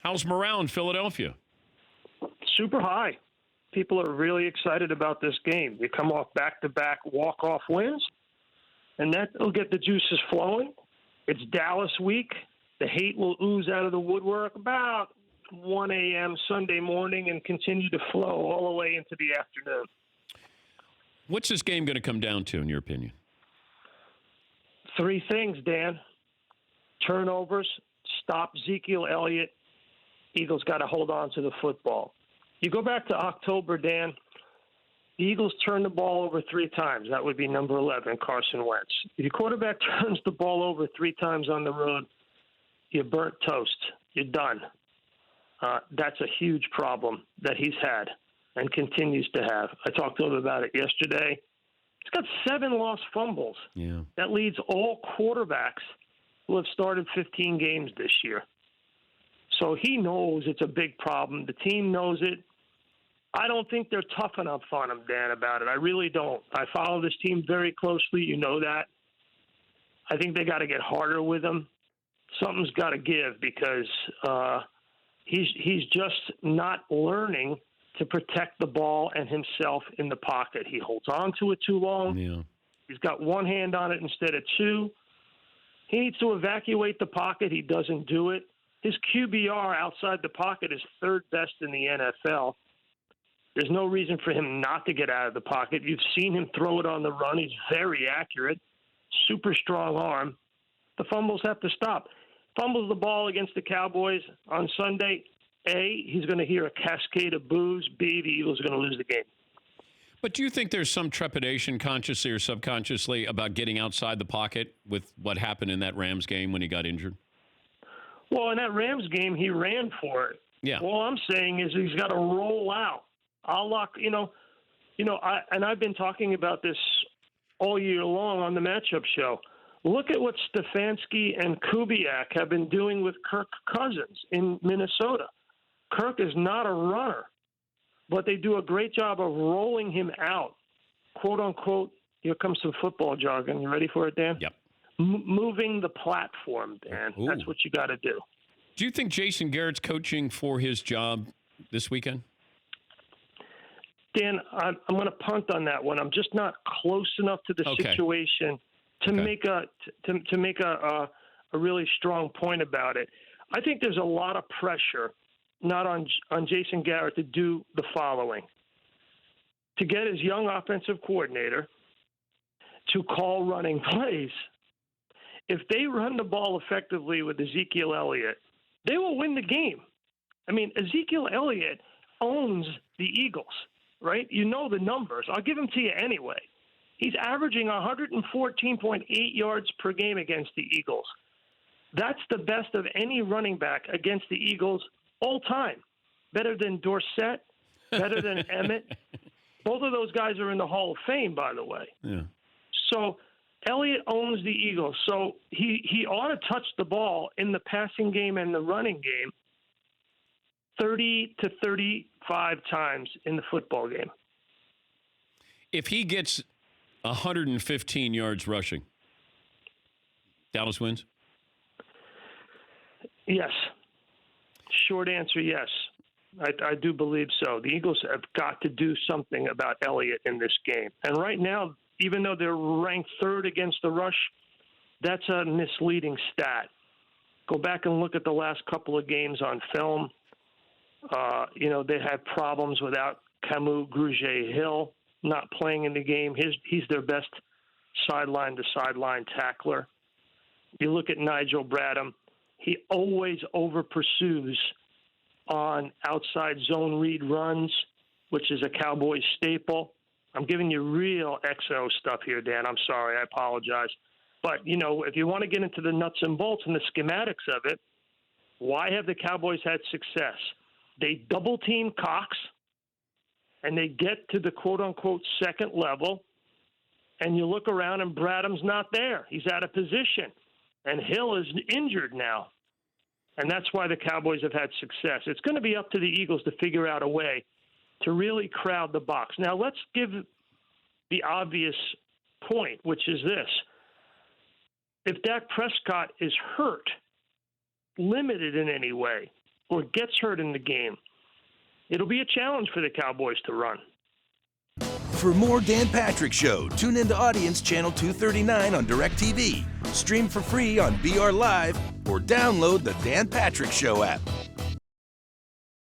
How's morale in Philadelphia? Super high. People are really excited about this game. You come off back-to-back walk-off wins, and that will get the juices flowing. It's Dallas week. The hate will ooze out of the woodwork about 1 a.m. Sunday morning and continue to flow all the way into the afternoon. What's this game going to come down to, in your opinion? Three things, Dan. Turnovers, stop Ezekiel Elliott. Eagles got to hold on to the football. You go back to October, Dan, the Eagles turned the ball over 3 times. That would be number 11, Carson Wentz. If your quarterback turns the ball over 3 times on the road, you're burnt toast. You're done. That's a huge problem that he's had and continues to have. I talked to him about it yesterday. He's got 7 lost fumbles. Yeah. That leads all quarterbacks who have started 15 games this year. So he knows it's a big problem. The team knows it. I don't think they're tough enough on him, Dan, about it. I really don't. I follow this team very closely. You know that. I think they got to get harder with him. Something's got to give because he's just not learning to protect the ball and himself in the pocket. He holds on to it too long. Yeah. He's got one hand on it instead of two. He needs to evacuate the pocket. He doesn't do it. His QBR outside the pocket is 3rd best in the NFL. There's no reason for him not to get out of the pocket. You've seen him throw it on the run. He's very accurate, super strong arm. The fumbles have to stop. Fumbles the ball against the Cowboys on Sunday. A, he's going to hear a cascade of boos. B, the Eagles are going to lose the game. But do you think there's some trepidation, consciously or subconsciously, about getting outside the pocket with what happened in that Rams game when he got injured? Well, in that Rams game, he ran for it. Yeah. All I'm saying is he's got to roll out. I'll lock, I've been talking about this all year long on the matchup show. Look at what Stefanski and Kubiak have been doing with Kirk Cousins in Minnesota. Kirk is not a runner, but they do a great job of rolling him out, quote unquote. Here comes some football jargon. You ready for it, Dan? Yep. Moving the platform, Dan. Ooh. That's what you got to do. Do you think Jason Garrett's coaching for his job this weekend? Dan, I'm going to punt on that one. I'm just not close enough to the situation to make a really strong point about it. I think there's a lot of pressure, not on Jason Garrett, to do the following: to get his young offensive coordinator to call running plays. If they run the ball effectively with Ezekiel Elliott, they will win the game. I mean, Ezekiel Elliott owns the Eagles. Right? You know the numbers. I'll give them to you anyway. He's averaging 114.8 yards per game against the Eagles. That's the best of any running back against the Eagles all time. Better than Dorsett, better than Emmett. Both of those guys are in the Hall of Fame, by the way. Yeah. So Elliott owns the Eagles. So he ought to touch the ball in the passing game and the running game 30 to 35 times in the football game. If he gets 115 yards rushing, Dallas wins? Yes. Short answer, yes. I do believe so. The Eagles have got to do something about Elliott in this game. And right now, even though they're ranked 3rd against the rush, that's a misleading stat. Go back and look at the last couple of games on film. They had problems without Camus Grugier-Hill not playing in the game. He's their best sideline-to-sideline tackler. You look at Nigel Bradham. He always over-pursues on outside zone read runs, which is a Cowboys staple. I'm giving you real XO stuff here, Dan. I'm sorry. I apologize. But, if you want to get into the nuts and bolts and the schematics of it, why have the Cowboys had success? They double-team Cox, and they get to the quote-unquote second level, and you look around and Bradham's not there. He's out of position, and Hill is injured now. And that's why the Cowboys have had success. It's going to be up to the Eagles to figure out a way to really crowd the box. Now, let's give the obvious point, which is this. If Dak Prescott is hurt, limited in any way, or gets hurt in the game, it'll be a challenge for the Cowboys to run. For more Dan Patrick Show, tune into Audience Channel 239 on DirecTV. Stream for free on BR Live or download the Dan Patrick Show app.